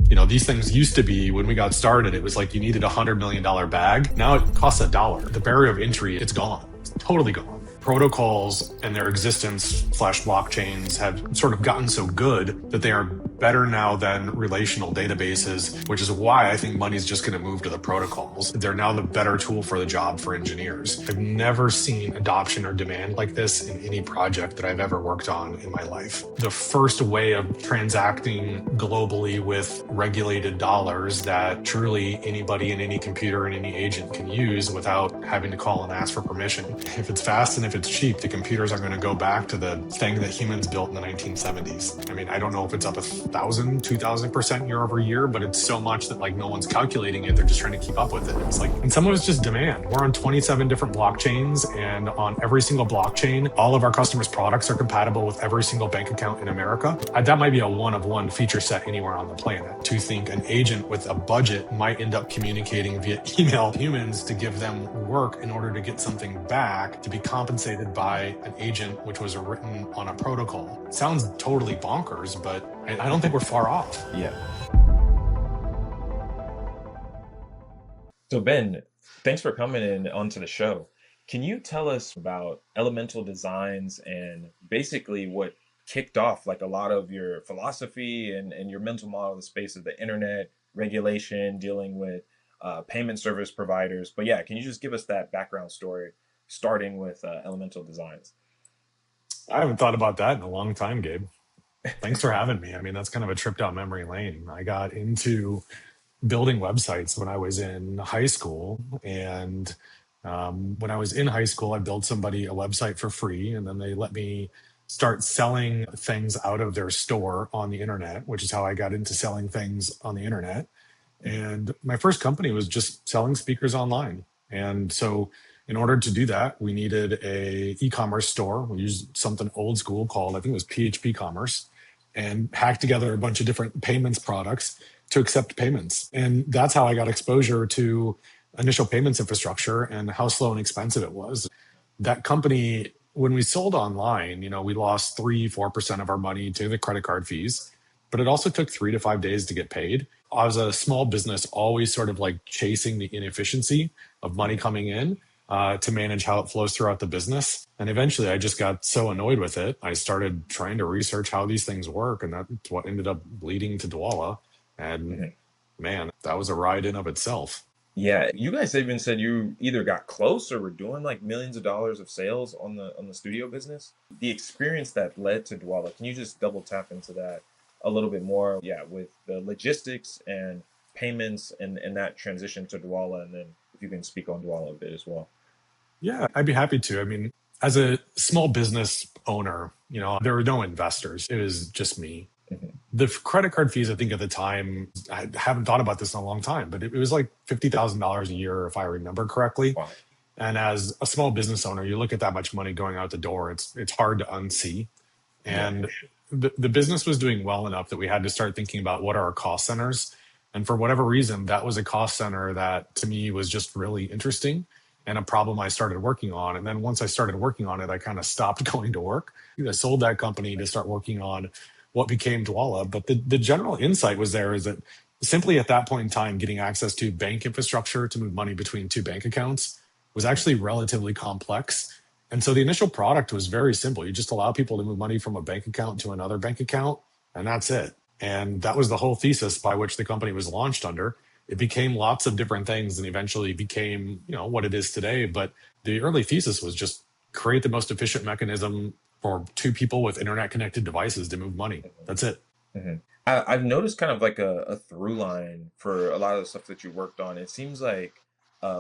These things used to be, when we got started, it was like you needed $100 million bag. Now it costs $1. The barrier of entry, it's gone. It's totally gone. Protocols and their existence/blockchains have sort of gotten so good that they are better now than relational databases, which is why I think money's just going to move to the protocols. They're now the better tool for the job for engineers. I've never seen adoption or demand like this in any project that I've ever worked on in my life. The first way of transacting globally with regulated dollars that truly anybody in any computer and any agent can use without having to call and ask for permission. If it's fast and if it's cheap, the computers are going to go back to the thing that humans built in the 1970s. I mean, I don't know if it's up 1,000, 2,000% year over year, but it's so much that like no one's calculating it. They're just trying to keep up with it. It's like, and some of it's just demand. We're on 27 different blockchains, and on every single blockchain, all of our customers' products are compatible with every single bank account in America. That might be a one of one feature set anywhere on the planet. To think an agent with a budget might end up communicating via email humans to give them work in order to get something back to be compensated by an agent which was written on a protocol. Sounds totally bonkers, but I don't think we're far off. Yeah. So Ben, thanks for coming in onto the show. Can you tell us about Elemental Designs and basically what kicked off like a lot of your philosophy and your mental model of the space of the internet, regulation, dealing with payment service providers? But yeah, can you just give us that background story, starting with Elemental Designs? I haven't thought about that in a long time, Gabe. Thanks for having me. I mean, that's kind of a trip down memory lane. I got into building websites when I was in high school. And when I was in high school, I built somebody a website for free. And then they let me start selling things out of their store on the internet, which is how I got into selling things on the internet. And my first company was just selling speakers online. And so in order to do that, we needed a e-commerce store. We used something old school called, I think it was PHP Commerce, and hacked together a bunch of different payments products to accept payments. And that's how I got exposure to initial payments infrastructure and how slow and expensive it was. That company, when we sold online, we lost 3-4% of our money to the credit card fees, but it also took 3 to 5 days to get paid. I was a small business, always sort of like chasing the inefficiency of money coming in to manage how it flows throughout the business. And eventually I just got so annoyed with it. I started trying to research how these things work. And that's what ended up leading to Dwolla. And man, that was a ride in of itself. Yeah, you guys even said you either got close or were doing like millions of dollars of sales on the studio business. The experience that led to Dwolla, can you just double tap into that a little bit more? Yeah, with the logistics and payments and that transition to Dwolla, and then if you can speak on Dwolla a bit as well. Yeah, I'd be happy to. I mean, as a small business owner, there were no investors. It was just me. The credit card fees, I think at the time, I haven't thought about this in a long time, but it was like $50,000 a year, if I remember correctly. Wow. And as a small business owner, you look at that much money going out the door, it's hard to unsee. And the business was doing well enough that we had to start thinking about what are our cost centers. And for whatever reason, that was a cost center that to me was just really interesting and a problem I started working on. And then once I started working on it, I kind of stopped going to work. I sold that company to start working on what became Dwolla. But the general insight was there is that simply at that point in time, getting access to bank infrastructure to move money between two bank accounts was actually relatively complex. And so the initial product was very simple. You just allow people to move money from a bank account to another bank account, and that's it. And that was the whole thesis by which the company was launched under. It became lots of different things and eventually became, what it is today. But the early thesis was just create the most efficient mechanism for two people with internet connected devices to move money. That's it. I've noticed kind of like a through line for a lot of the stuff that you worked on. It seems like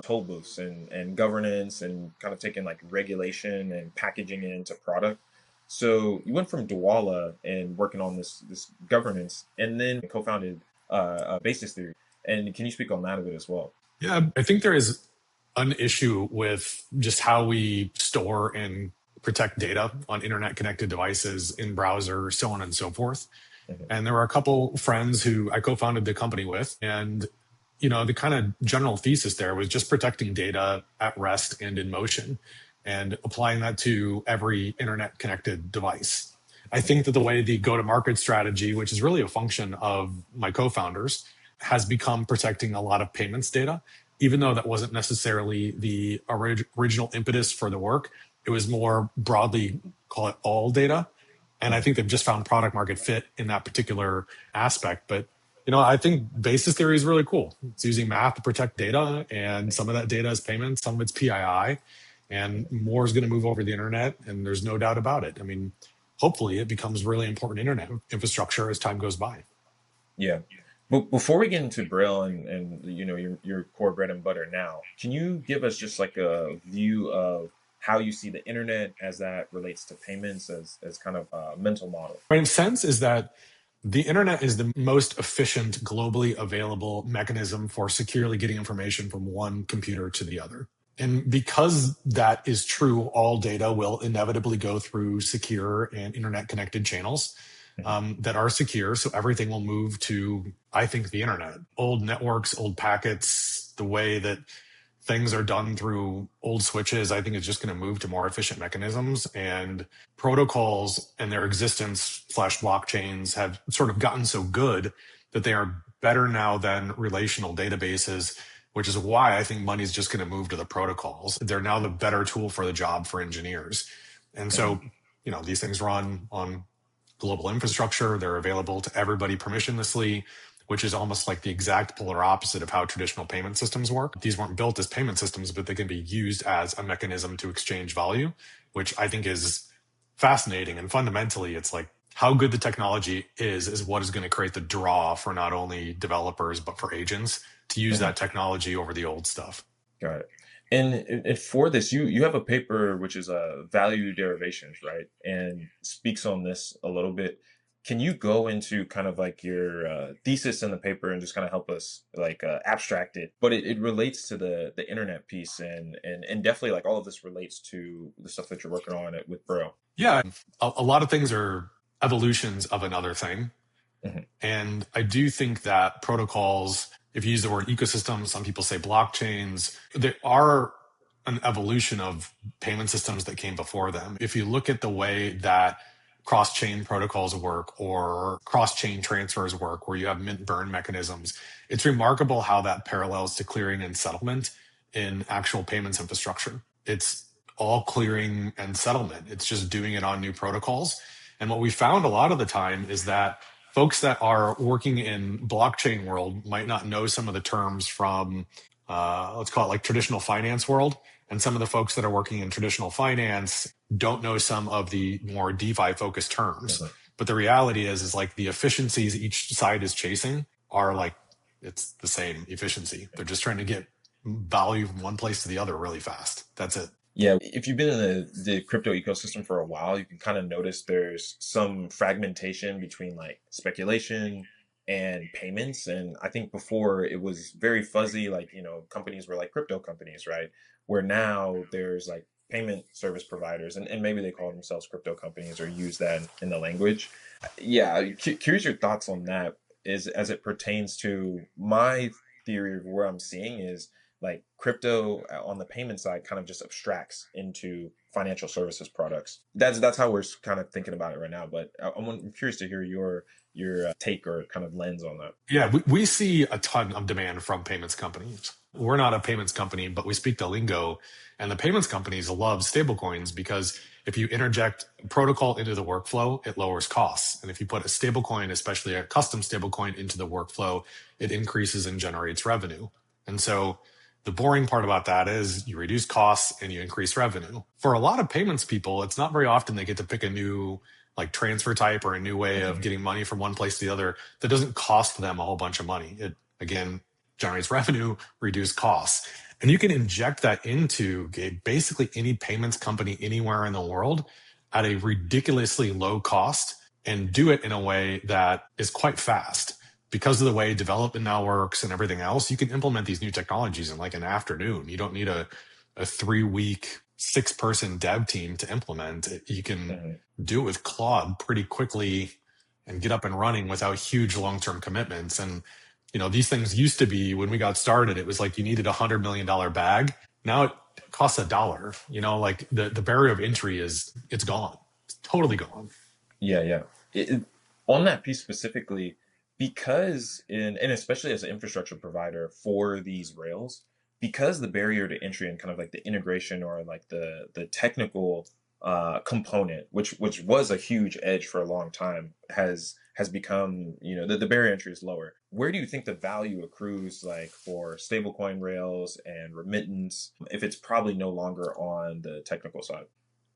toll booths and governance and kind of taking like regulation and packaging it into product. So you went from Dwolla and working on this governance, and then co-founded Basis Theory. And can you speak on that a bit as well? Yeah, I think there is an issue with just how we store and protect data on internet connected devices in browser, so on and so forth. And there were a couple friends who I co-founded the company with. And, the kind of general thesis there was just protecting data at rest and in motion and applying that to every internet connected device. I think that the way the go-to-market strategy, which is really a function of my co-founders, has become protecting a lot of payments data, even though that wasn't necessarily the original impetus for the work. It was more broadly, call it all data. And I think they've just found product market fit in that particular aspect. But I think basis theory is really cool. It's using math to protect data, and some of that data is payments, some of it's PII, and more is going to move over the internet, and there's no doubt about it. I mean, hopefully it becomes really important internet infrastructure as time goes by. Yeah. But before we get into Braille and your core bread and butter now, can you give us just like a view of how you see the internet as that relates to payments as kind of a mental model? My sense is that the internet is the most efficient, globally available mechanism for securely getting information from one computer to the other. And because that is true, all data will inevitably go through secure and internet connected channels that are secure. So everything will move to, I think, the internet. Old networks, old packets, the way that things are done through old switches, I think is just going to move to more efficient mechanisms. And protocols and their existence / blockchains have sort of gotten so good that they are better now than relational databases, which is why I think money is just going to move to the protocols. They're now the better tool for the job for engineers. And so, these things run on global infrastructure. They're available to everybody permissionlessly, which is almost like the exact polar opposite of how traditional payment systems work. These weren't built as payment systems, but they can be used as a mechanism to exchange value, which I think is fascinating. And fundamentally, it's like how good the technology is what is going to create the draw for not only developers, but for agents to use that technology over the old stuff. Got it. And for this, you have a paper which is value derivations, right? And speaks on this a little bit. Can you go into kind of like your thesis in the paper and just kind of help us like abstract it? But it relates to the internet piece and definitely like all of this relates to the stuff that you're working on with Bro. Yeah, a lot of things are evolutions of another thing. And I do think that protocols, if you use the word ecosystem, some people say blockchains, they are an evolution of payment systems that came before them. If you look at the way that cross-chain protocols work or cross-chain transfers work, where you have mint burn mechanisms, it's remarkable how that parallels to clearing and settlement in actual payments infrastructure. It's all clearing and settlement. It's just doing it on new protocols. And what we found a lot of the time is that folks that are working in blockchain world might not know some of the terms from, let's call it like traditional finance world. And some of the folks that are working in traditional finance don't know some of the more DeFi focused terms. But the reality is like the efficiencies each side is chasing are like, it's the same efficiency. They're just trying to get value from one place to the other really fast. That's it. Yeah, if you've been in the crypto ecosystem for a while, you can kind of notice there's some fragmentation between like speculation and payments. And I think before it was very fuzzy, like, companies were like crypto companies, right? Where now there's like payment service providers and maybe they call themselves crypto companies or use that in the language. Yeah, curious your thoughts on that is as it pertains to my theory of where I'm seeing is like crypto on the payment side kind of just abstracts into financial services products. That's how we're kind of thinking about it right now. But I'm curious to hear your take or kind of lens on that. Yeah, we see a ton of demand from payments companies. We're not a payments company, but we speak the lingo. And the payments companies love stablecoins because if you interject protocol into the workflow, it lowers costs. And if you put a stablecoin, especially a custom stablecoin, into the workflow, it increases and generates revenue. And so the boring part about that is you reduce costs and you increase revenue. For a lot of payments people, it's not very often they get to pick a new like transfer type or a new way of getting money from one place to the other that doesn't cost them a whole bunch of money. It, again, generates revenue, reduce costs. And you can inject that into basically any payments company anywhere in the world at a ridiculously low cost and do it in a way that is quite fast. Because of the way development now works and everything else, you can implement these new technologies in like an afternoon. You don't need a 3-week, 6-person dev team to implement it. You can do it with Claude pretty quickly and get up and running without huge long-term commitments. And, these things used to be when we got started, it was like you needed $100 million bag. Now it costs $1. Like the barrier of entry it's gone. It's totally gone. Yeah, yeah. On that piece specifically, because and especially as an infrastructure provider for these rails, because the barrier to entry and kind of like the integration or like the technical component, which was a huge edge for a long time, has become, the barrier entry is lower. Where do you think the value accrues like for stablecoin rails and remittance if it's probably no longer on the technical side?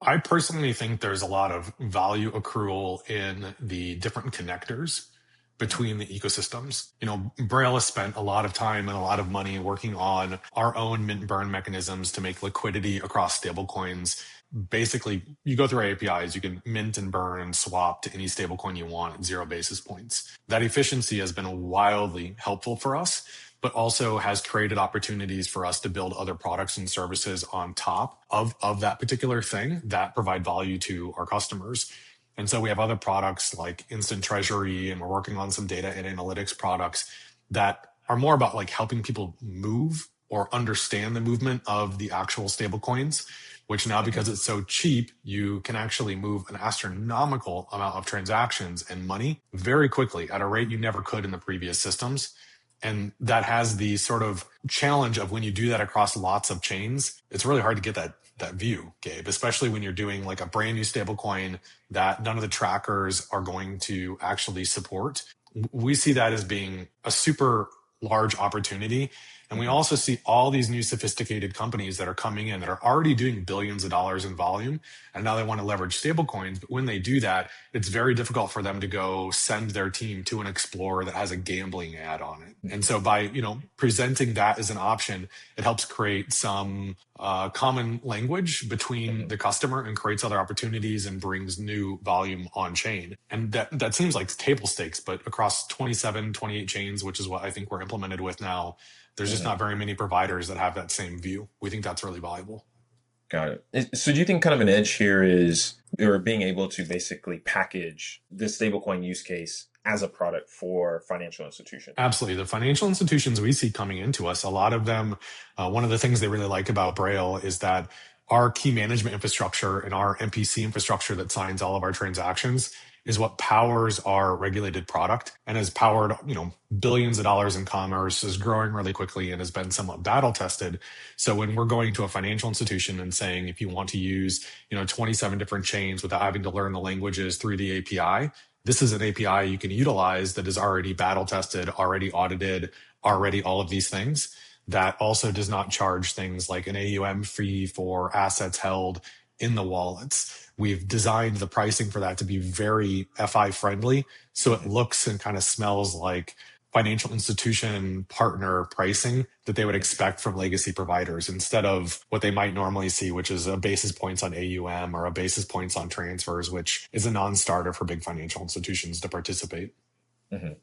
I personally think there's a lot of value accrual in the different connectors Mhm. between the ecosystems. Braille has spent a lot of time and a lot of money working on our own mint burn mechanisms to make liquidity across stablecoins. Basically, you go through our APIs, you can mint and burn and swap to any stablecoin you want at 0 basis points. That efficiency has been wildly helpful for us, but also has created opportunities for us to build other products and services on top of that particular thing that provide value to our customers. And so we have other products like instant treasury, and we're working on some data and analytics products that are more about like helping people move or understand the movement of the actual stable coins, which now, Mhm. because it's so cheap, you can actually move an astronomical amount of transactions and money very quickly at a rate you never could in the previous systems. And that has the sort of challenge of when you do that across lots of chains, it's really hard to get that view, Gabe, especially when you're doing like a brand new stable coin that none of the trackers are going to actually support. We see that as being a super large opportunity. And we Mhm. also see all these new sophisticated companies that are coming in that are already doing billions of dollars in volume. And now they want to leverage stable coins. But when they do that, it's very difficult for them to go send their team to an explorer that has a gambling ad on it. And so by, presenting that as an option, it helps create some common language between Mhm. the customer and creates other opportunities and brings new volume on chain. And that seems like table stakes, but across 27, 28 chains, which is what I think we're implemented with now, there's just Mhm. not very many providers that have that same view. We think that's really valuable. Got it. So do you think kind of an edge here is or being able to basically package this stablecoin use case as a product for financial institutions? Absolutely. The financial institutions we see coming into us, a lot of them, one of the things they really like about Braille is that our key management infrastructure and our MPC infrastructure that signs all of our transactions is what powers our regulated product and has powered, billions of dollars in commerce, is growing really quickly and has been somewhat battle tested. So when we're going to a financial institution and saying, if you want to use, 27 different chains without having to learn the languages through the API, this is an API you can utilize that is already battle tested, already audited, already all of these things. That also does not charge things like an AUM fee for assets held in the wallets. We've designed the pricing for that to be very FI friendly. So it Mhm. looks and kind of smells like financial institution partner pricing that they would expect from legacy providers instead of what they might normally see, which is a basis points on AUM or a basis points on transfers, which is a non-starter for big financial institutions to participate. Mhm.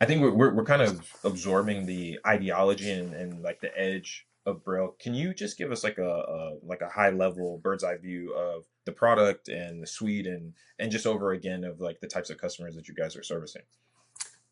I think we're kind of absorbing the ideology and like the edge of Braille. Can you just give us like a high level bird's eye view of the product and the suite and just over again of like the types of customers that you guys are servicing?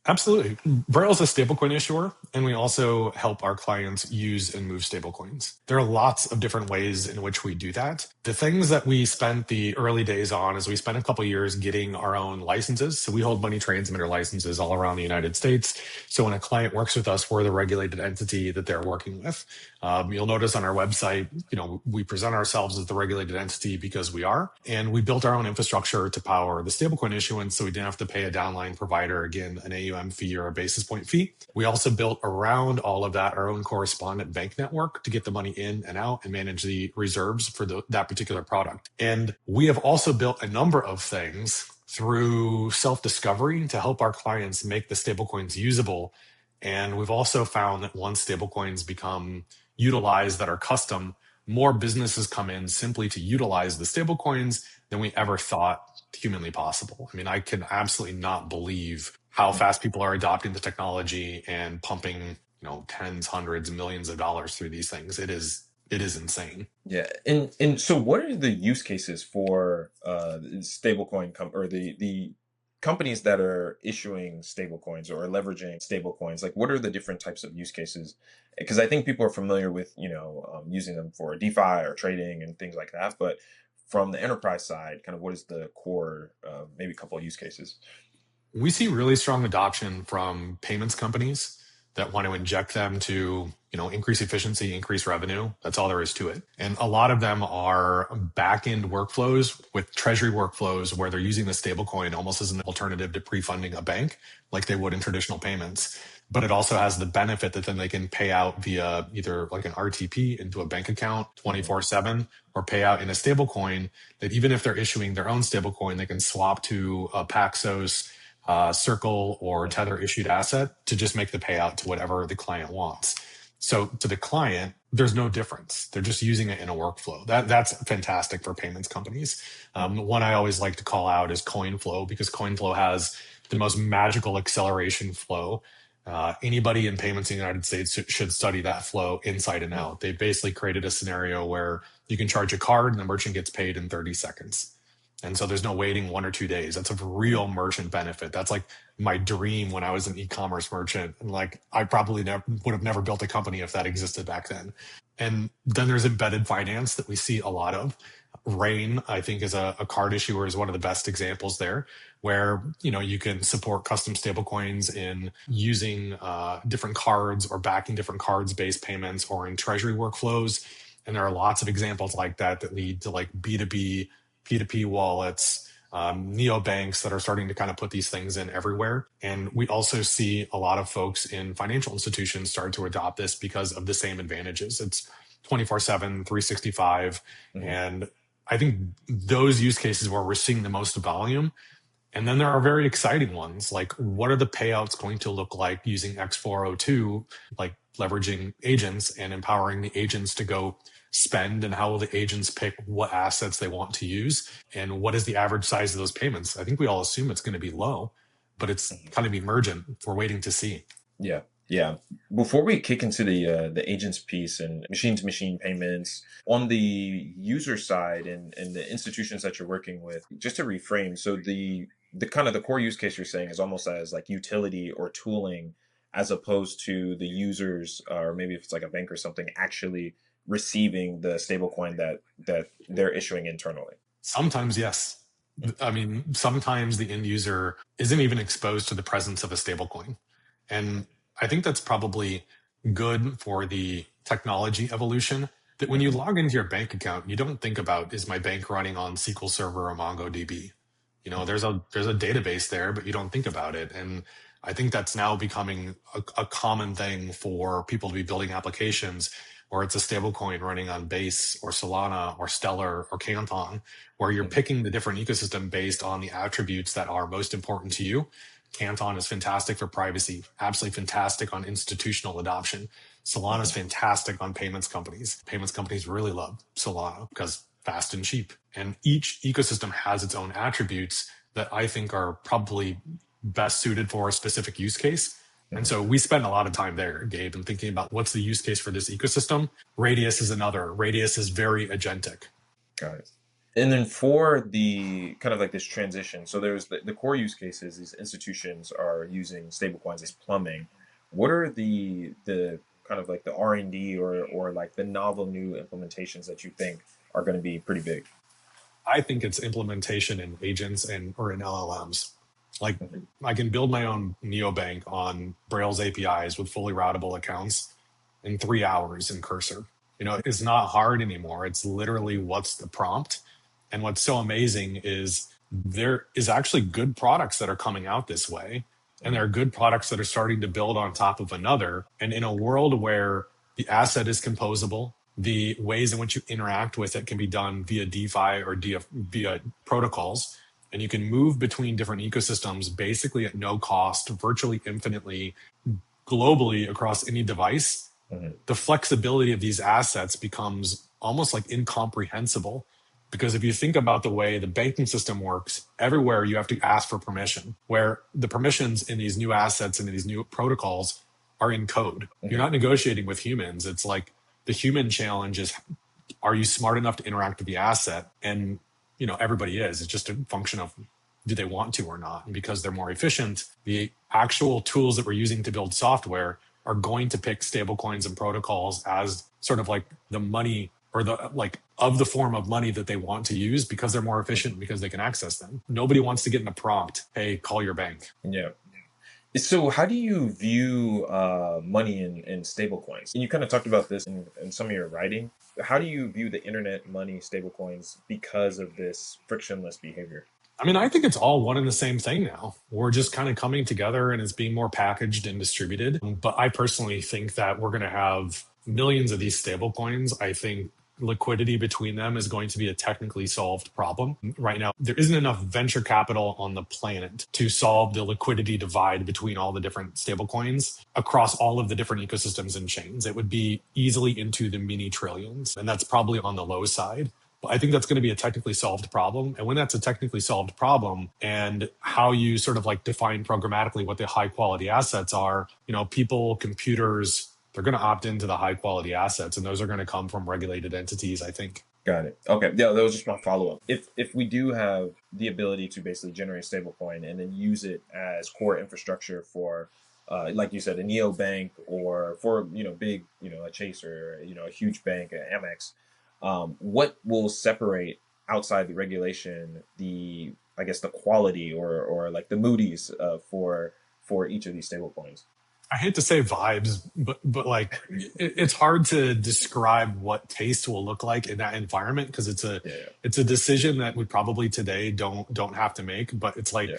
Absolutely. Braille is a stablecoin issuer, and we also help our clients use and move stablecoins. There are lots of different ways in which we do that. The things that we spent the early days on is we spent a couple years getting our own licenses. So we hold money transmitter licenses all around the United States. So when a client works with us, we're the regulated entity that they're working with. You'll notice on our website, we present ourselves as the regulated entity because we are, and we built our own infrastructure to power the stablecoin issuance, so we didn't have to pay a downline provider, again, an AUM fee or a basis point fee. We also built around all of that our own correspondent bank network to get the money in and out and manage the reserves for that particular product. And we have also built a number of things through self-discovery to help our clients make the stablecoins usable. And we've also found that once stablecoins become utilized that are custom, more businesses come in simply to utilize the stablecoins than we ever thought humanly possible. I mean, I can absolutely not believe how fast people are adopting the technology and pumping, tens, hundreds, millions of dollars through these things. It is insane. Yeah, and so what are the use cases for stablecoin or the companies that are issuing stablecoins or leveraging stablecoins? Like, what are the different types of use cases? Because I think people are familiar with using them for DeFi or trading and things like that. But from the enterprise side, kind of what is the core, maybe a couple of use cases? We see really strong adoption from payments companies that want to inject them to, increase efficiency, increase revenue. That's all there is to it. And a lot of them are back-end workflows with treasury workflows where they're using the stablecoin almost as an alternative to pre-funding a bank like they would in traditional payments. But it also has the benefit that then they can pay out via either like an RTP into a bank account 24/7 or pay out in a stablecoin that even if they're issuing their own stablecoin, they can swap to a Paxos, Circle, or Tether issued asset to just make the payout to whatever the client wants. So to the client, there's no difference. They're just using it in a workflow. That's fantastic for payments companies. One I always like to call out is Coinflow, because Coinflow has the most magical acceleration flow. Anybody in payments in the United States should study that flow inside and out. They basically created a scenario where you can charge a card and the merchant gets paid in 30 seconds. And so there's no waiting 1 or 2 days. That's a real merchant benefit. That's like my dream when I was an e-commerce merchant. And like, I probably would have never built a company if that existed back then. And then there's embedded finance that we see a lot of. Rain, I think, is a card issuer, is one of the best examples there, where you can support custom stablecoins in using different cards or backing different cards-based payments or in treasury workflows. And there are lots of examples like that that lead to like B2B, P2P wallets, neobanks that are starting to kind of put these things in everywhere. And we also see a lot of folks in financial institutions start to adopt this because of the same advantages. It's 24/7, 365. And I think those use cases where we're seeing the most volume. And then there are very exciting ones, like what are the payouts going to look like using X402, like leveraging agents and empowering the agents to go spend, and how will the agents pick what assets they want to use, and what is the average size of those payments? I think we all assume it's going to be low, but it's kind of emergent. We're waiting to see. Yeah. Yeah. Before we kick into the agents piece and machine-to-machine payments, on the user side and the institutions that you're working with, just to reframe, so the kind of the core use case you're saying is almost as like utility or tooling, as opposed to the users, or maybe if it's like a bank or something, actually receiving the stablecoin that they're issuing internally. Sometimes, yes. I mean, sometimes the end user isn't even exposed to the presence of a stablecoin. And I think that's probably good for the technology evolution, that when you log into your bank account, you don't think about, is my bank running on SQL Server or MongoDB? There's a database there, but you don't think about it. And I think that's now becoming a common thing for people to be building applications, or it's a stablecoin running on Base or Solana or Stellar or Canton, where you're picking the different ecosystem based on the attributes that are most important to you. Canton is fantastic for privacy, absolutely fantastic on institutional adoption. Solana is fantastic on payments companies. Payments companies really love Solana because fast and cheap. And each ecosystem has its own attributes that I think are probably best suited for a specific use case. And so we spend a lot of time there, Gabe, and thinking about what's the use case for this ecosystem. Radius is another. Radius is very agentic. Got it. And then for the kind of like this transition, so there's the core use cases, these institutions are using stablecoins as plumbing. What are the kind of like the R&D or like the novel new implementations that you think are going to be pretty big? I think it's implementation in agents or in LLMs. Like I can build my own neobank on Brale's APIs with fully routable accounts in 3 hours in Cursor. It's not hard anymore. It's literally what's the prompt. And what's so amazing is there is actually good products that are coming out this way. And there are good products that are starting to build on top of another. And in a world where the asset is composable, the ways in which you interact with it can be done via DeFi or via protocols, and you can move between different ecosystems basically at no cost, virtually infinitely, globally across any device. The flexibility of these assets becomes almost like incomprehensible. Because if you think about the way the banking system works, everywhere you have to ask for permission, where the permissions in these new assets and in these new protocols are in code. You're not negotiating with humans. It's like the human challenge is, are you smart enough to interact with the asset? And everybody is. It's just a function of, do they want to or not? And because they're more efficient, the actual tools that we're using to build software are going to pick stablecoins and protocols as sort of like the money or the like of the form of money that they want to use because they're more efficient because they can access them. Nobody wants to get in a prompt, hey, call your bank. Yeah. So how do you view money in stablecoins? And you kind of talked about this in some of your writing. How do you view the internet money stablecoins because of this frictionless behavior? I mean, I think it's all one and the same thing now. We're just kind of coming together and it's being more packaged and distributed. But I personally think that we're going to have millions of these stable coins. I think liquidity between them is going to be a technically solved problem. Right now, there isn't enough venture capital on the planet to solve the liquidity divide between all the different stable coins across all of the different ecosystems and chains. It would be easily into the mini trillions, and that's probably on the low side. I think that's going to be a technically solved problem. And when that's a technically solved problem and how you sort of like define programmatically what the high quality assets are, people, computers, they're going to opt into the high quality assets, and those are going to come from regulated entities, I think. Got it. Okay. Yeah, that was just my follow up. If we do have the ability to basically generate stablecoin and then use it as core infrastructure for, like you said, a neobank, or for big, a Chase, or a huge bank, Amex, what will separate outside the regulation I guess the quality, or like the Moody's for each of these stablecoins? I hate to say vibes, but like it's hard to describe what taste will look like in that environment, because it's a decision that we probably today don't have to make. But it's like,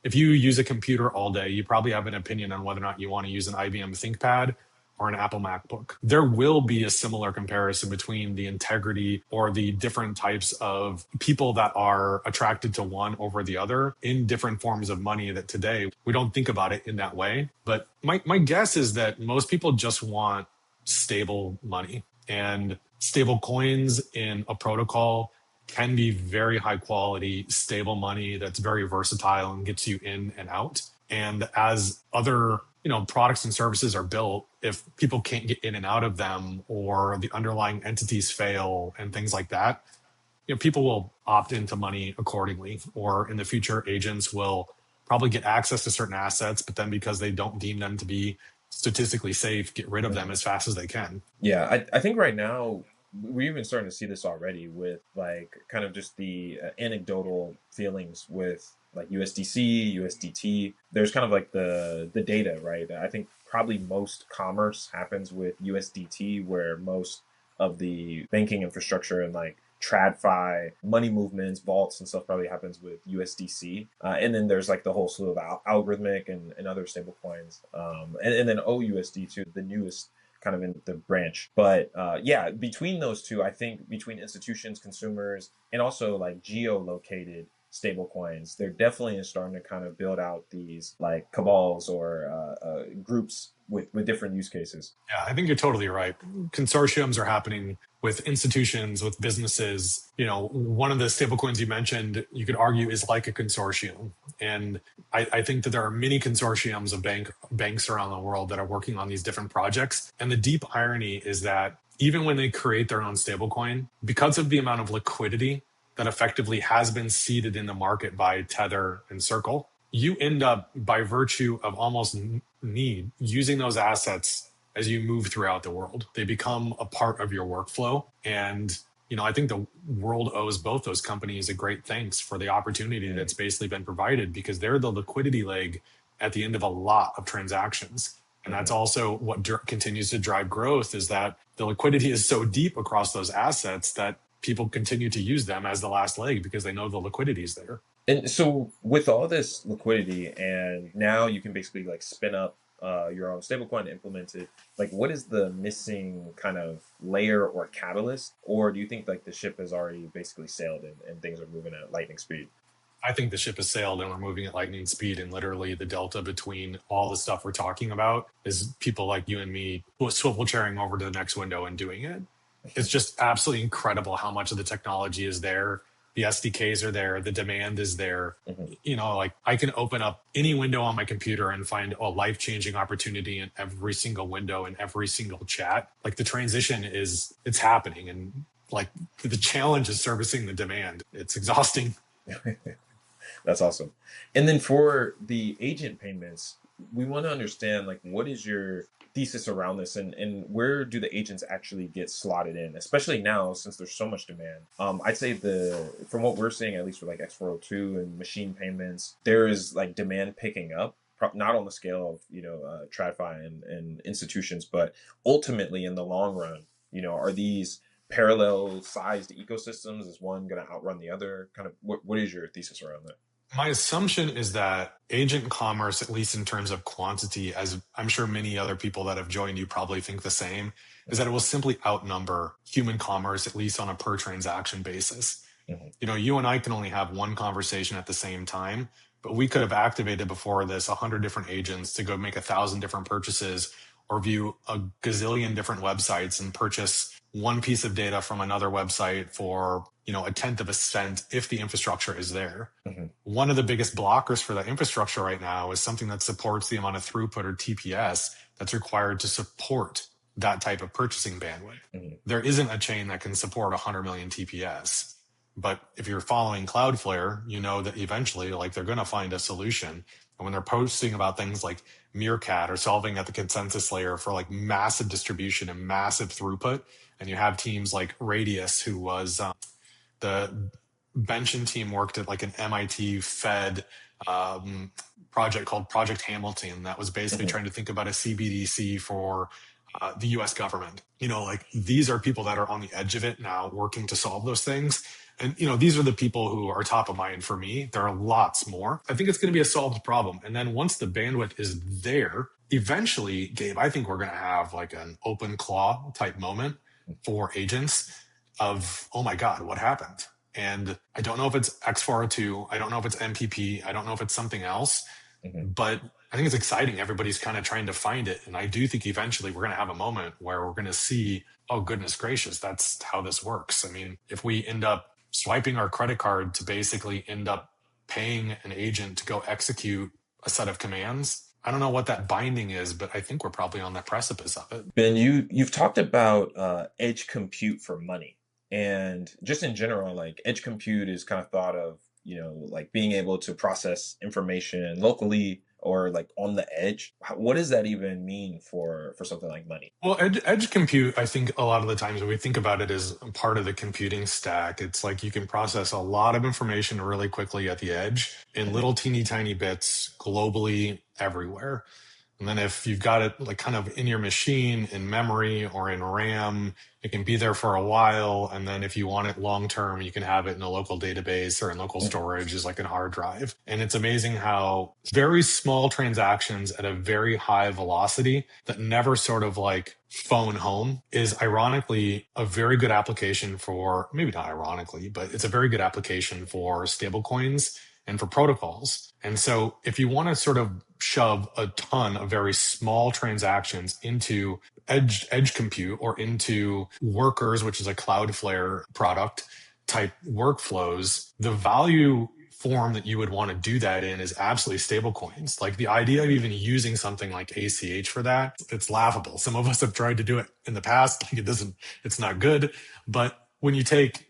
if you use a computer all day, you probably have an opinion on whether or not you want to use an IBM ThinkPad or an Apple MacBook. There will be a similar comparison between the integrity or the different types of people that are attracted to one over the other in different forms of money that today we don't think about it in that way. But my guess is that most people just want stable money, and stable coins in a protocol can be very high quality, stable money that's very versatile and gets you in and out. And as other products and services are built, if people can't get in and out of them, or the underlying entities fail and things like that, people will opt into money accordingly. Or in the future, agents will probably get access to certain assets, but then because they don't deem them to be statistically safe, get rid of them as fast as they can. Yeah, I think right now we're even starting to see this already with like kind of just the anecdotal feelings with like USDC, USDT. There's kind of like the data, right? I think probably most commerce happens with USDT, where most of the banking infrastructure and like TradFi, money movements, vaults, and stuff probably happens with USDC. And then there's like the whole slew of algorithmic and other stable coins. And then OUSD too, the newest kind of in the branch. But yeah, between those two, I think between institutions, consumers, and also like geo-located stable coins, they're definitely starting to kind of build out these like cabals or groups with different use cases. Yeah, I think you're totally right. Consortiums are happening with institutions, with businesses. One of the stablecoins you mentioned, you could argue is like a consortium. And I think that there are many consortiums of banks around the world that are working on these different projects. And the deep irony is that even when they create their own stablecoin, because of the amount of liquidity that effectively has been seeded in the market by Tether and Circle, you end up, by virtue of almost need, using those assets as you move throughout the world. They become a part of your workflow. And, I think the world owes both those companies a great thanks for the opportunity that's basically been provided, because they're the liquidity leg at the end of a lot of transactions. And that's also what continues to drive growth, is that the liquidity is so deep across those assets that people continue to use them as the last leg because they know the liquidity is there. And so with all this liquidity, and now you can basically like spin up your own stablecoin, implement it, like what is the missing kind of layer or catalyst? Or do you think like the ship has already basically sailed and things are moving at lightning speed? I think the ship has sailed and we're moving at lightning speed. And literally the delta between all the stuff we're talking about is people like you and me swivel chairing over to the next window and doing it. It's just absolutely incredible how much of the technology is there. The SDKs are there. The demand is there. Like I can open up any window on my computer and find a life-changing opportunity in every single window, in every single chat. Like the transition it's happening. And like the challenge is servicing the demand. It's exhausting. That's awesome. And then for the agent payments, we want to understand like what is your thesis around this, and where do the agents actually get slotted in, especially now since there's so much demand? I'd say from what we're seeing, at least with like X402 and machine payments, there is like demand picking up, not on the scale of, TradFi and institutions, but ultimately in the long run, are these parallel sized ecosystems? Is one going to outrun the other? Kind of what is your thesis around that? My assumption is that agent commerce, at least in terms of quantity, as I'm sure many other people that have joined you probably think the same, is that it will simply outnumber human commerce, at least on a per transaction basis. Mm-hmm. You and I can only have one conversation at the same time, but we could have activated before this 100 different agents to go make 1,000 different purchases or view a gazillion different websites and purchase one piece of data from another website for, a tenth of a cent if the infrastructure is there. Mm-hmm. One of the biggest blockers for that infrastructure right now is something that supports the amount of throughput or TPS that's required to support that type of purchasing bandwidth. Mm-hmm. There isn't a chain that can support 100 million TPS. But if you're following Cloudflare, you know that eventually, they're going to find a solution. And when they're posting about things like Meerkat or solving at the consensus layer for massive distribution and massive throughput, and you have teams like Radius, who was the Benchen team worked at an MIT Fed project called Project Hamilton that was basically trying to think about a CBDC for the US government. These are people that are on the edge of it now working to solve those things. And, these are the people who are top of mind for me. There are lots more. I think it's going to be a solved problem. And then once the bandwidth is there, eventually, Gabe, I think we're going to have an open claw type moment for agents of, oh my God, what happened? And I don't know if it's X402. I don't know if it's MPP. I don't know if it's something else, but I think it's exciting. Everybody's kind of trying to find it. And I do think eventually we're going to have a moment where we're going to see, oh, goodness gracious, that's how this works. I mean, if we end up swiping our credit card to basically end up paying an agent to go execute a set of commands, I don't know what that binding is, but I think we're probably on the precipice of it. Ben, you've talked about edge compute for money. And just in general, edge compute is kind of thought of, being able to process information locally or on the edge. What does that even mean for something like money? Well, edge compute, I think a lot of the times when we think about it as part of the computing stack, it's you can process a lot of information really quickly at the edge in little teeny tiny bits globally everywhere. And then if you've got it kind of in your machine, in memory or in RAM, it can be there for a while. And then if you want it long term, you can have it in a local database or in local storage as a hard drive. And it's amazing how very small transactions at a very high velocity that never sort of phone home is ironically a very good application for, maybe not ironically, but it's a very good application for stablecoins and for protocols. And so if you want to sort of shove a ton of very small transactions into edge compute or into workers, which is a Cloudflare product type workflows, the value form that you would want to do that in is absolutely stablecoins. The idea of even using something like ACH for that, it's laughable. Some of us have tried to do it in the past. It's not good. But when you take,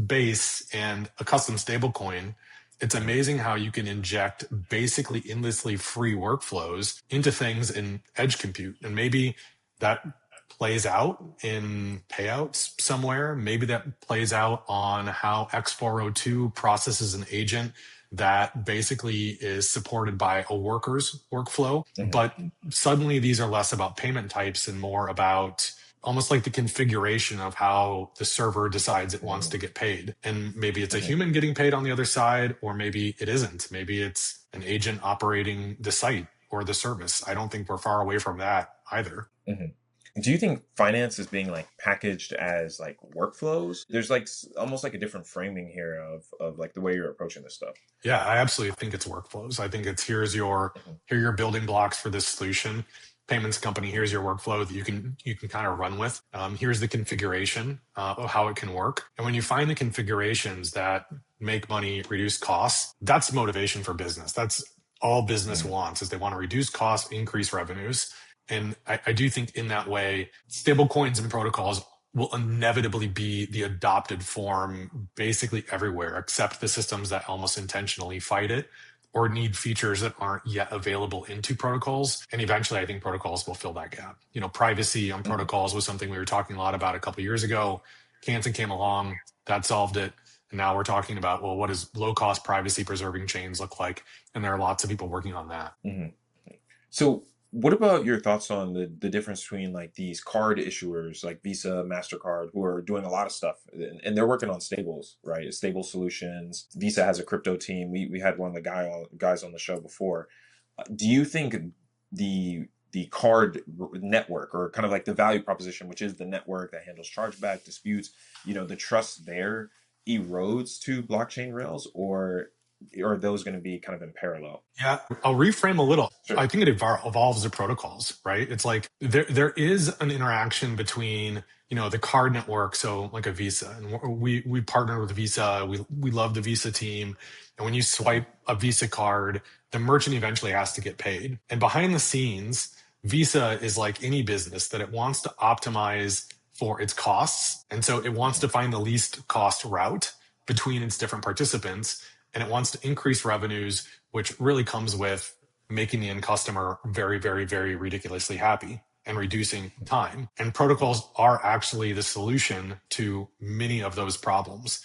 Base and a custom stablecoin, it's amazing how you can inject basically endlessly free workflows into things in edge compute. And maybe that plays out in payouts somewhere. Maybe that plays out on how X402 processes an agent that basically is supported by a worker's workflow. But suddenly these are less about payment types and more about almost the configuration of how the server decides it wants to get paid. And maybe it's a human getting paid on the other side, or maybe it isn't. Maybe it's an agent operating the site or the service. I don't think we're far away from that either. Do you think finance is being packaged as workflows? There's almost a different framing here of the way you're approaching this stuff. Yeah, I absolutely think it's workflows. I think it's here are your building blocks for this solution. Payments company, here's your workflow that you can kind of run with. Here's the configuration of how it can work. And when you find the configurations that make money, reduce costs, that's motivation for business. That's all business wants, is they want to reduce costs, increase revenues. And I do think in that way, stablecoins and protocols will inevitably be the adopted form basically everywhere, except the systems that almost intentionally fight it. or need features that aren't yet available into protocols. And eventually, I think protocols will fill that gap. Privacy on Mhm. protocols was something we were talking a lot about a couple of years ago. Canton came along, that solved it. And now we're talking about, well, what does low cost privacy preserving chains look like? And there are lots of people working on that. Mhm. So, what about your thoughts on the difference between like these card issuers like Visa, MasterCard, who are doing a lot of stuff and they're working on stables, right? Stable solutions. Visa has a crypto team. We had one of the guys on the show before. Do you think the card network, or kind of like the value proposition, which is the network that handles chargeback disputes, the trust there erodes to blockchain rails, or are those going to be kind of in parallel? Yeah, I'll reframe a little. Sure. I think it evolves the protocols, right? It's like there is an interaction between the card network, so like a Visa, and we partner with Visa. We love the Visa team, and when you Mhm. swipe a Visa card, the merchant eventually has to get paid. And behind the scenes, Visa is like any business that it wants to optimize for its costs, and so it wants Mhm. to find the least cost route between its different participants, and it wants to increase revenues, which really comes with making the end customer very, very, very ridiculously happy and reducing time. And protocols are actually the solution to many of those problems.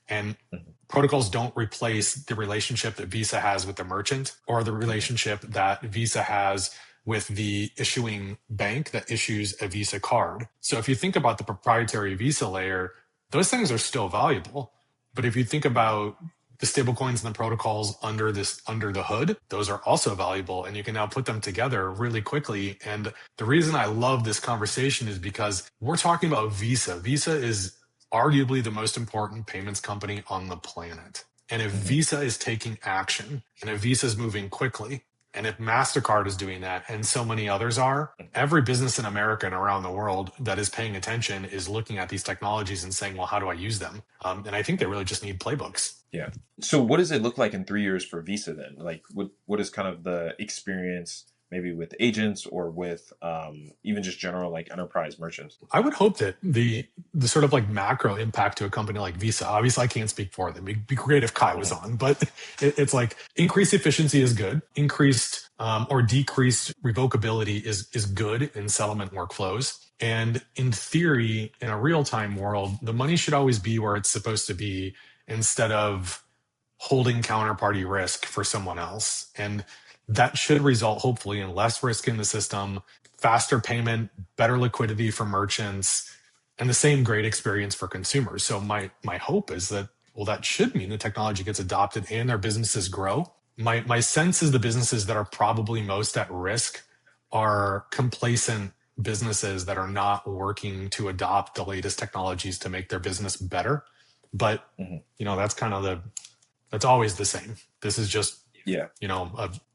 And Mhm. protocols don't replace the relationship that Visa has with the merchant or the Mhm. relationship that Visa has with the issuing bank that issues a Visa card. So if you think about the proprietary Visa layer, those things are still valuable. But if you think Mhm. about the stablecoins and the protocols under the hood, those are also valuable, and you can now put them together really quickly. And the reason I love this conversation is because we're talking about Visa. Visa is arguably the most important payments company on the planet. And if Mhm. Visa is taking action, and if Visa is moving quickly, and if MasterCard is doing that, and so many others are, every business in America and around the world that is paying attention is looking at these technologies and saying, well, how do I use them? And I think they really just need playbooks. Yeah. So what does it look like in 3 years for Visa then? Like what is kind of the experience maybe with agents, or with even just general like enterprise merchants? I would hope that the sort of like macro impact to a company like Visa. Obviously, I can't speak for them. It'd be great if Kai was Mhm. on, but it's like increased efficiency is good. Increased or decreased revocability is good in settlement workflows. And in theory, in a real time world, the money should always be where it's supposed to be instead of holding counterparty risk for someone else. And that should result, hopefully, in less risk in the system, faster payment, better liquidity for merchants, and the same great experience for consumers. So my hope is that, well, that should mean the technology gets adopted and their businesses grow. My sense is the businesses that are probably most at risk are complacent businesses that are not working to adopt the latest technologies to make their business better. But Mhm. that's kind of that's always the same. This is just, Yeah.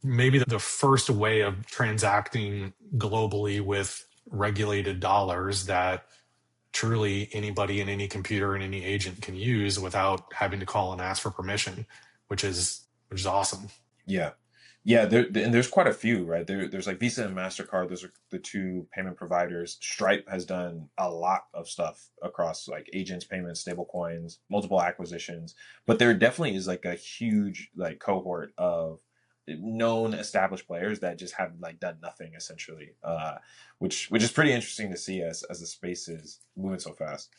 maybe the first way of transacting globally with regulated dollars that truly anybody in any computer and any agent can use without having to call and ask for permission, which is awesome. Yeah. Yeah, and there's quite a few, right? There's like Visa and MasterCard. Those are the two payment providers. Stripe has done a lot of stuff across like agents, payments, stablecoins, multiple acquisitions. But there definitely is like a huge like cohort of known established players that just have like done nothing essentially, which is pretty interesting to see as the space is moving so fast.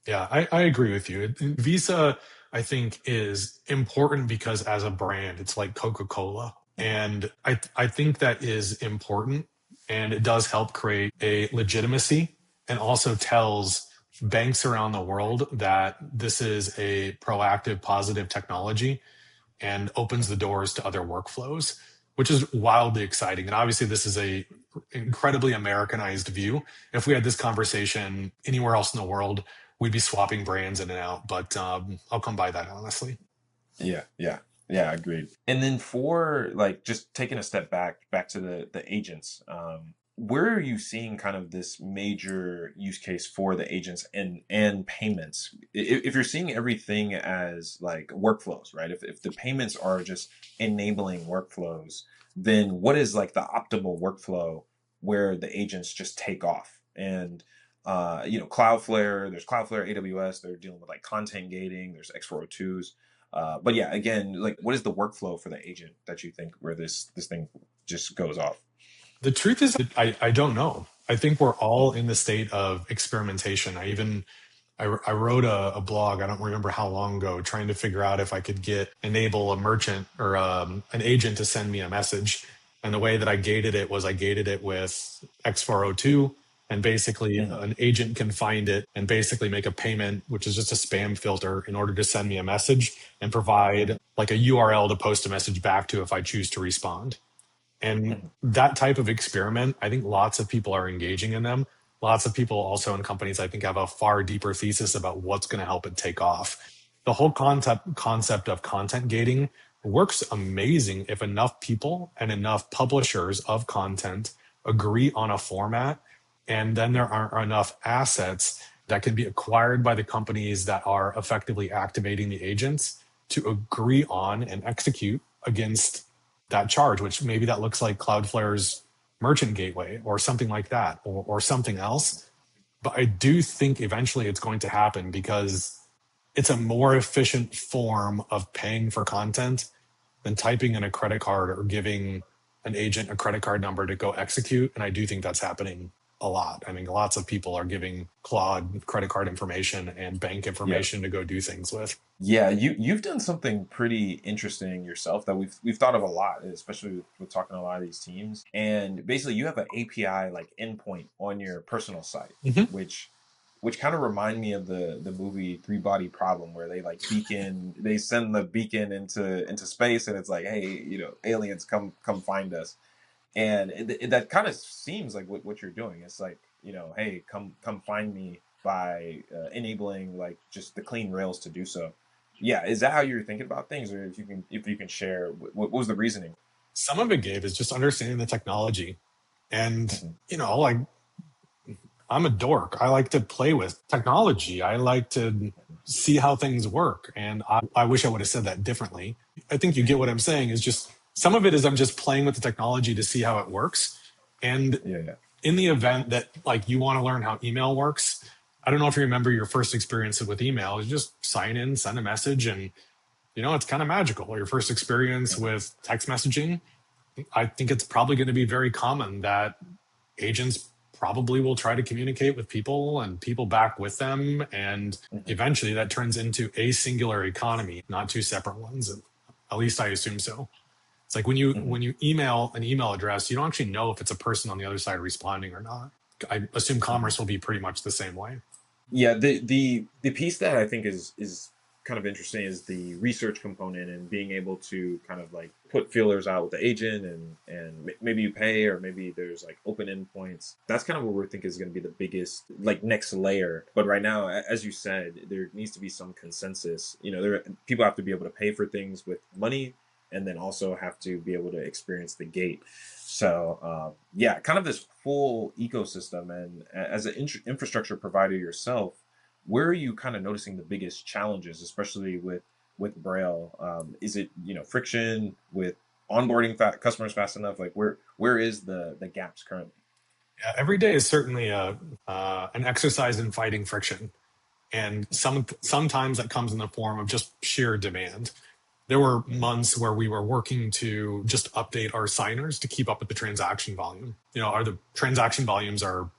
Yeah, I agree with you. Visa, I think, is important because as a brand, it's like Coca-Cola. Mhm. And I think that is important. And it does help create a legitimacy and also tells banks around the world that this is a proactive, positive technology and opens the doors to other workflows, which is wildly exciting. And obviously, this is a incredibly Americanized view. If we had this conversation anywhere else in the world, we'd be swapping brands in and out. But I'll come by that honestly. Yeah, yeah, yeah, agreed. And then for like just taking a step back to the agents, where are you seeing kind of this major use case for the agents and payments? If you're seeing everything as like workflows, right? If the payments are just enabling workflows, then what is like the optimal workflow where the agents just take off? And Cloudflare, there's Cloudflare, AWS, they're dealing with like content gating, there's X402s. But yeah, again, like, what is the workflow for the agent that you think where this thing just goes off? The truth is, I don't know. I think we're all Mhm. in the state of experimentation. I wrote a blog, I don't remember how long ago, trying to figure out if I could enable a merchant or an agent to send me a message. And the way that I gated it was I gated it with X402. And basically, Mhm. an agent can find it and basically make a payment, which is just a spam filter, in order to send me a message and provide Mhm. like a URL to post a message back to if I choose to respond. And Mhm. that type of experiment, I think lots of people are engaging in them. Lots of people also in companies, I think, have a far deeper thesis about what's going to help it take off. The whole concept of content gating works amazing if enough people and enough publishers of content agree on a format, and then there aren't enough assets that can be acquired by the companies that are effectively activating the agents to agree on and execute against that charge, which maybe that looks like Cloudflare's merchant gateway or something like that, or something else. But I do think eventually it's going to happen because it's a more efficient form of paying for content than typing in a credit card or giving an agent a credit card number to go execute. And I do think that's happening a lot. I mean, lots of people are giving Claude credit card information and bank Yeah. information to go do things with. Yeah, you've done something pretty interesting yourself that we've thought of a lot, especially with talking to a lot of these teams. And basically, you have an API like endpoint on your personal site, Mhm. which kind of remind me of the movie Three Body Problem, where they send the beacon into space, and it's like, hey, aliens, come find us. And that kind of seems like what you're doing. It's like, hey, come find me by enabling like just the clean rails to do so. Yeah, is that how you're thinking about things, or if you can share what was the reasoning? Some of it, Gabe, is just understanding the technology. And, Mhm. like I'm a dork. I like to play with technology. I like to see how things work. And I wish I would have said that differently. I think you get what I'm saying is just some of it is I'm just playing with the technology to see how it works. And Yeah, yeah. in the event that like you want to learn how email works, I don't know if you remember your first experience with email. You just sign in, send a message, and it's kind of magical. Your first experience Mhm. with text messaging, I think it's probably going to be very common that agents probably will try to communicate with people and people back with them. And Mhm. eventually that turns into a singular economy, not two separate ones. At least I assume so. It's like when you Mhm. when you email an email address, you don't actually know if it's a person on the other side responding or not. I assume Mhm. commerce will be pretty much the same way. Yeah, the piece that I think is kind of interesting is the research component and being able to kind of like put feelers out with the agent and maybe you pay or maybe there's like open endpoints. That's kind of what we think is going to be the biggest like next layer. But right now, as you said, there needs to be some consensus. There people have to be able to pay for things with money and then also have to be able to experience the gate. So yeah, kind of this full ecosystem. And as an infrastructure provider yourself, where are you kind of noticing the biggest challenges, especially with Braille? Is it friction with onboarding customers fast enough? Like where is the gaps currently? Yeah, every day is certainly an exercise in fighting friction. And sometimes that comes in the form of just sheer demand. There were Mhm. months where we were working to just update our signers to keep up with the transaction volume. Are the transaction volumes are,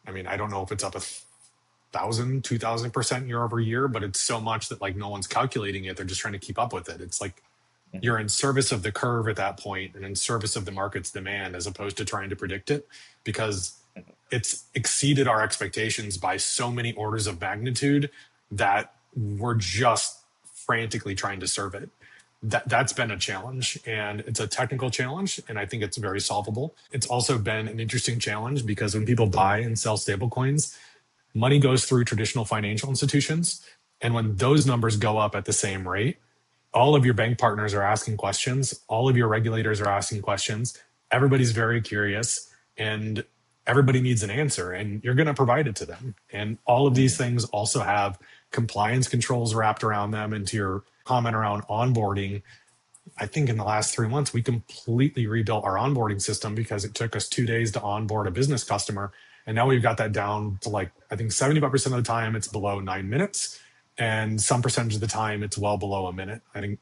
I mean, I don't know if it's up 1,000, 2,000% year over year, but it's so much that like no one's calculating it. They're just trying to keep up with it. It's like Mhm. you're in service of the curve at that point and in service of the market's demand as opposed to trying to predict it because Mhm. it's exceeded our expectations by so many orders of magnitude that we're just frantically trying to serve it. That's been a challenge and it's a technical challenge and I think it's very solvable. It's also been an interesting challenge because when people buy and sell stablecoins, money goes through traditional financial institutions, and when those numbers go up at the same rate, all of your bank partners are asking questions, all of your regulators are asking questions, everybody's very curious, and everybody needs an answer, and you're going to provide it to them. And all of these Mhm. things also have compliance controls wrapped around them. And to your comment around onboarding, I think in the last 3 months, we completely rebuilt our onboarding system because it took us 2 days to onboard a business customer. And now we've got that down to like, I think 75% of the time it's below 9 minutes. And some percentage of the time, it's well below a minute. I think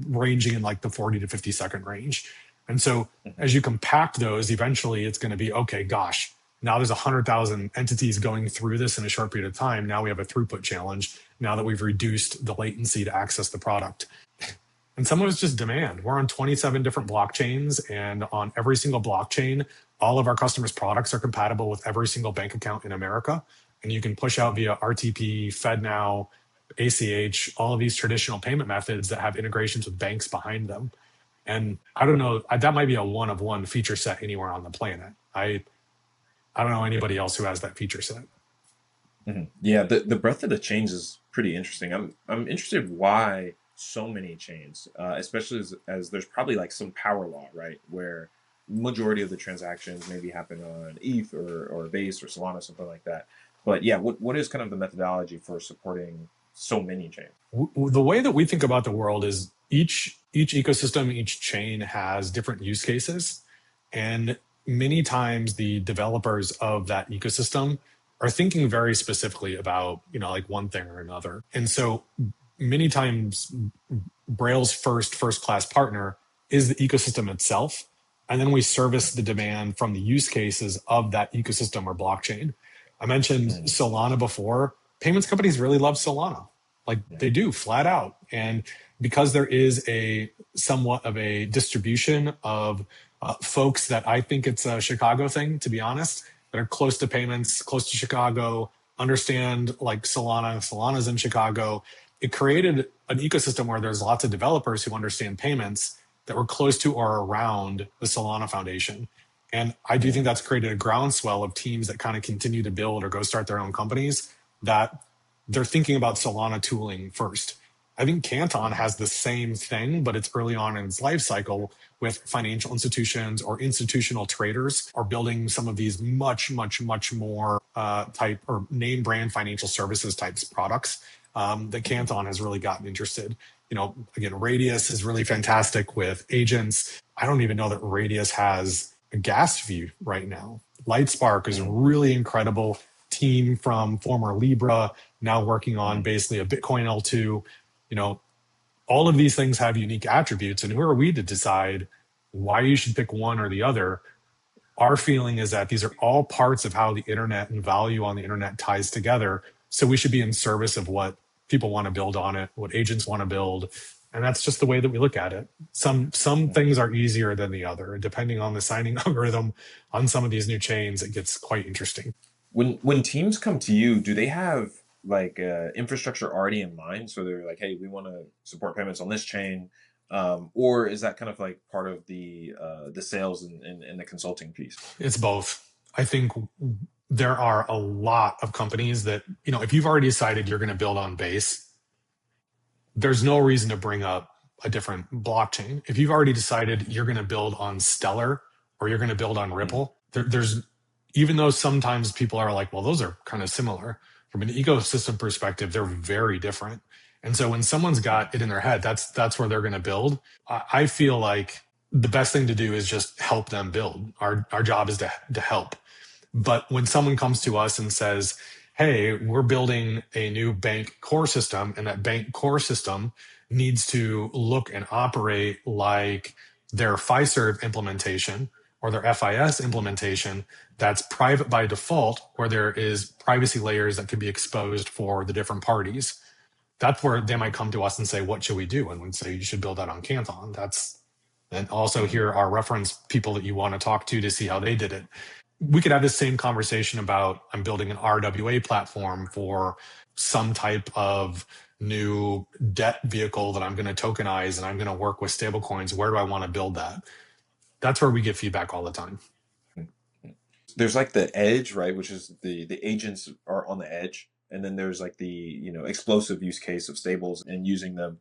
ranging in like the 40 to 50-second range. And so Mhm. as you compact those, eventually it's going to be, okay, gosh, now there's 100,000 entities going through this in a short period of time. Now we have a throughput challenge now that we've reduced the latency to access the product. And some of it's just demand. We're on 27 different blockchains, and on every single blockchain, all of our customers' products are compatible with every single bank account in America. And you can push out via RTP, FedNow, ACH, all of these traditional payment methods that have integrations with banks behind them. And I don't know, that might be a one of one feature set anywhere on the planet. I don't know anybody else who has that feature set. Mhm. Yeah, the breadth of the chains is pretty interesting. I'm interested why so many chains, especially as there's probably like some power law, right, where majority of the transactions maybe happen on ETH or Base or Solana, something like that. But yeah, what is kind of the methodology for supporting so many chains? The way that we think about the world is each ecosystem, each chain has different use cases, and many times the developers of that ecosystem are thinking very specifically about like one thing or another. And so many times Braille's first class partner is the ecosystem itself, and then we service the demand from the use cases of that ecosystem or blockchain. I mentioned Mm, Solana before. Payments companies really love Solana, like yeah. they do flat out. And because there is a somewhat of a distribution of folks that I think it's a Chicago thing, to be honest, that are close to payments, close to Chicago, understand like Solana's in Chicago. It created an ecosystem where there's lots of developers who understand payments that were close to or around the Solana Foundation. And I do think Mm, that's created a groundswell of teams that kind of continue to build or go start their own companies that they're thinking about Solana tooling first. I think Canton mhm. has the same thing, but it's early on in its life cycle with financial institutions or institutional traders are building some of these much more type or name brand financial services types products that Canton has really gotten interested. Again, Radius is really fantastic with agents. I don't even know that Radius has a gas fee right now. Lightspark is Mm, really incredible team from former Libra, now working on mm, basically a Bitcoin L2. You know, all of these things have unique attributes, and who are we to decide why you should pick one or the other? Our feeling is that these are all parts of how the internet and value on the internet ties together. So we should be in service of what people want to build on it, what agents want to build. And that's just the way that we look at it. Some mm. things are easier than the other. Depending on the signing algorithm on some of these new chains, it gets quite interesting. When teams come to you, do they have like infrastructure already in mind? So they're like, hey, we want to support payments on this chain, or is that kind of like part of the sales and the consulting piece? It's both. I think there are a lot of companies that, if you've already decided you're going to build on Base, there's no reason to bring up a different blockchain. If you've already decided you're going to build on Stellar or you're going to build on Mm, Ripple, there's, even though sometimes people are like, well, those are kind of similar, from an ecosystem perspective, they're very different. And so when someone's mm, got it in their head, that's where they're going to build. I feel like the best thing to do is just help them build. Our job is to help. But when someone comes to us and says, hey, we're building a new bank core system, and that bank core system needs to look and operate like their Fiserv implementation or their FIS implementation that's private by default, where there is privacy layers that can be exposed for the different parties. That's where they might come to us and say, what should we do? And we'd say, you should build that on Canton. And also mm, here are reference people that you want to talk to see how they did it. We could have the same conversation about I'm building an RWA platform for some type of new debt vehicle that I'm going to tokenize and I'm going to work with stablecoins. Where do I want to build that? That's where we get feedback all the time. mm, mm. There's like the edge, right, which is the agents are on the edge, and then there's like the explosive use case of stables and using them.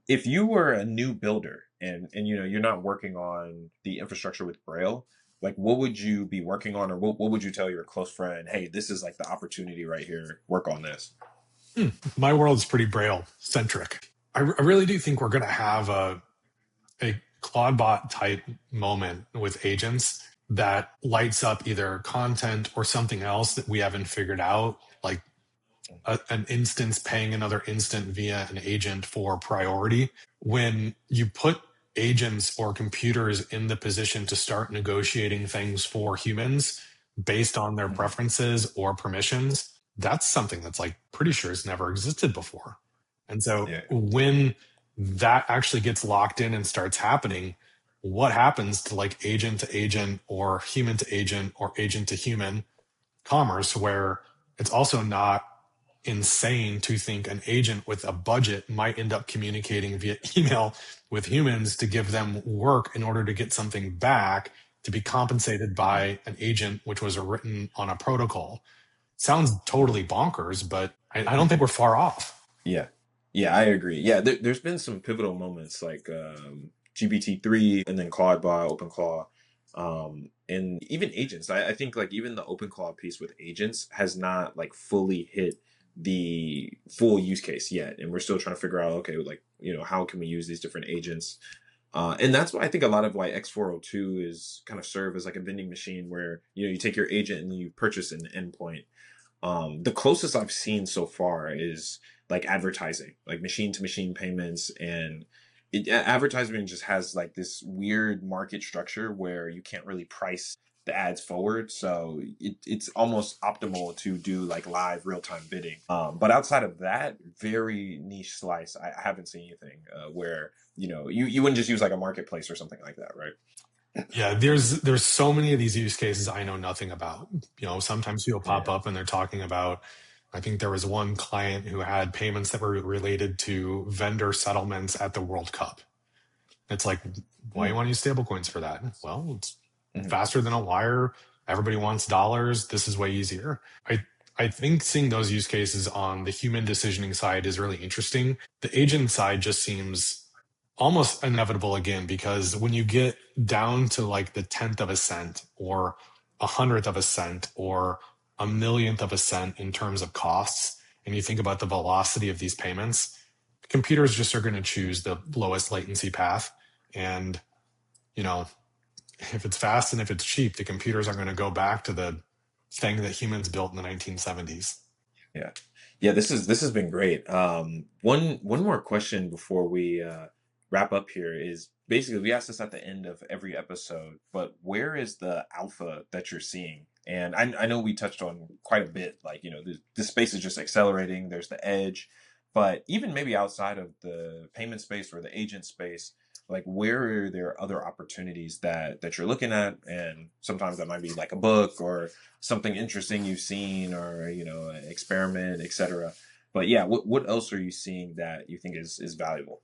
If you were a new builder and you're not working on the infrastructure with Braille, like what would you be working on, or what would you tell your close friend? Hey, this is like the opportunity right here. Work on this. My world is pretty Braille centric. I really do think we're going to have a Claudebot type moment with agents that lights up either content or something else that we haven't figured out. Like an instance paying another instant via an agent for priority. When you put agents or computers in the position to start negotiating things for humans based on their Mhm. preferences or permissions, that's something that's like pretty sure has never existed before. And so Yeah. when that actually gets locked in and starts happening, what happens to like agent to agent or human to agent or agent to human commerce, where it's also not insane to think an agent with a budget might end up communicating via email with humans to give them work in order to get something back to be compensated Mhm. by an agent which was written on a protocol. Sounds totally bonkers, but I don't think we're far off. Yeah. Yeah, I agree. Yeah, there's been some pivotal moments like GPT-3 and then Claude by OpenClaw. And even agents. I think like even the OpenClaw piece with agents has not like fully hit the full use case yet. And we're still trying to figure out, okay, like, how can we use these different agents? And that's why I think a lot of why X402 is kind of serve as like a vending machine where, you take your agent and you purchase an endpoint. The closest I've seen so far is like advertising, like machine to machine payments, and advertising just has like this weird market structure where you can't really price the ads forward, so it's almost optimal to do like live real time bidding. But outside of that, very niche slice. I haven't seen anything where you wouldn't just use like a marketplace or something like that, right? Yeah, there's so many of these use cases I know nothing about. Sometimes people pop Yeah. up and they're talking about, I think there was one client who had payments that were related to vendor settlements at the World Cup. It's like, why do you Mm. want to use stablecoins for that? Well, it's Mhm. faster than a wire. Everybody wants dollars. This is way easier. I think seeing those use cases on the human decisioning side is really interesting. The agent side just seems almost inevitable again, because when you get down to like the tenth of a cent or a hundredth of a cent or a millionth of a cent in terms of costs, and you think about the velocity of these payments, computers just are going to choose the lowest latency path. And, you know, if it's fast and if it's cheap, the computers are going to go back to the thing that humans built in the 1970s. Yeah. Yeah, this has been great. One more question before we wrap up here is basically we ask this at the end of every episode, but where is the alpha that you're seeing? And I know we touched on quite a bit, like, the space is just accelerating, there's the edge, but even maybe outside of the payment space or the agent space, like where are there other opportunities that you're looking at? And sometimes that might be like a book or something interesting you've seen, or an experiment, etc. But yeah, what else are you seeing that you think is valuable?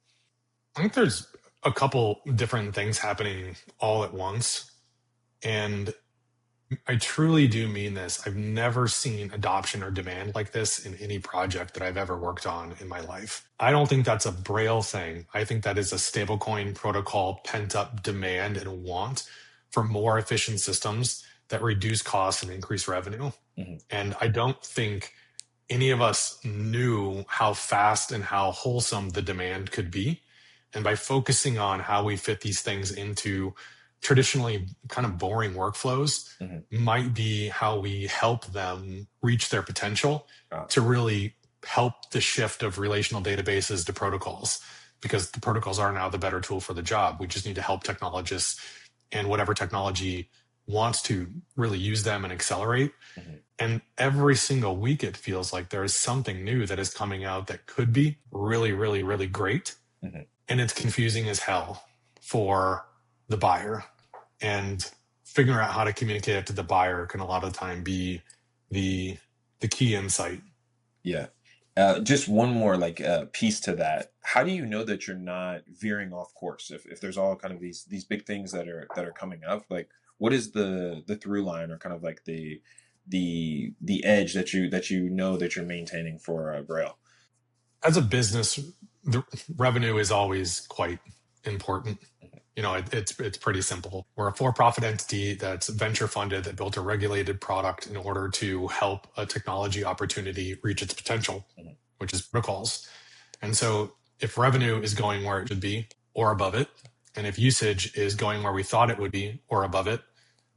I think there's a couple different things happening all at once. And I truly do mean this. I've never seen adoption or demand like this in any project that I've ever worked on in my life. I don't think that's a Braille thing. I think that is a stablecoin protocol pent up demand and want for more efficient systems that reduce costs and increase revenue. Hmm. And I don't think any of us knew how fast and how wholesome the demand could be. And by focusing on how we fit these things into traditionally kind of boring workflows, Hmm. might be how we help them reach their potential Uh, to really help the shift of relational databases to protocols, because the protocols are now the better tool for the job. We just need to help technologists and whatever technology wants to really use them and accelerate. mhm. And every single week, it feels like there is something new that is coming out that could be really, really, really great. Mhm. And it's confusing as hell for the buyer. And figuring out how to communicate it to the buyer can a lot of the time be the the key insight. Yeah. Just one more like piece to that. How do you know that you're not veering off course if there's all kind of these big things that are coming up? Like, what is the through line or kind of like the edge that know that you're maintaining for Braille? As a business, the revenue is always quite important. It's pretty simple. We're a for-profit entity that's venture funded that built a regulated product in order to help a technology opportunity reach its potential, Mhm. which is protocols. And so if revenue is going where it should be or above it, and if usage is going where we thought it would be or above it,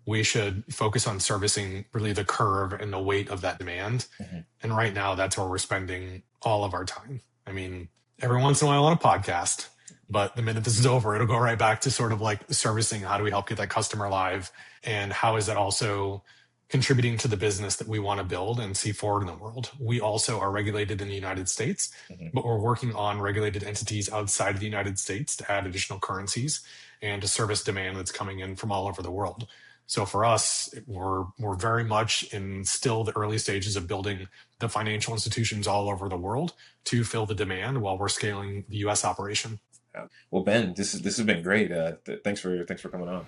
we should focus on servicing really the curve and the weight of that demand. Mhm. And right now, that's where we're spending all of our time. I mean, every once in a while on a podcast, but the minute this is over, it'll go right back to sort of like servicing. How do we help get that customer live? And how is that also contributing to the business that we want to build and see forward in the world? We also are regulated in the United States, Mhm. but we're working on regulated entities outside of the United States to add additional currencies and to service demand that's coming in from all over the world. So for us, we're very much in still the early stages of building the financial institutions all over the world to fill the demand while we're scaling the U.S. operation. Yeah. Well, Ben, this has been great. Thanks for coming on.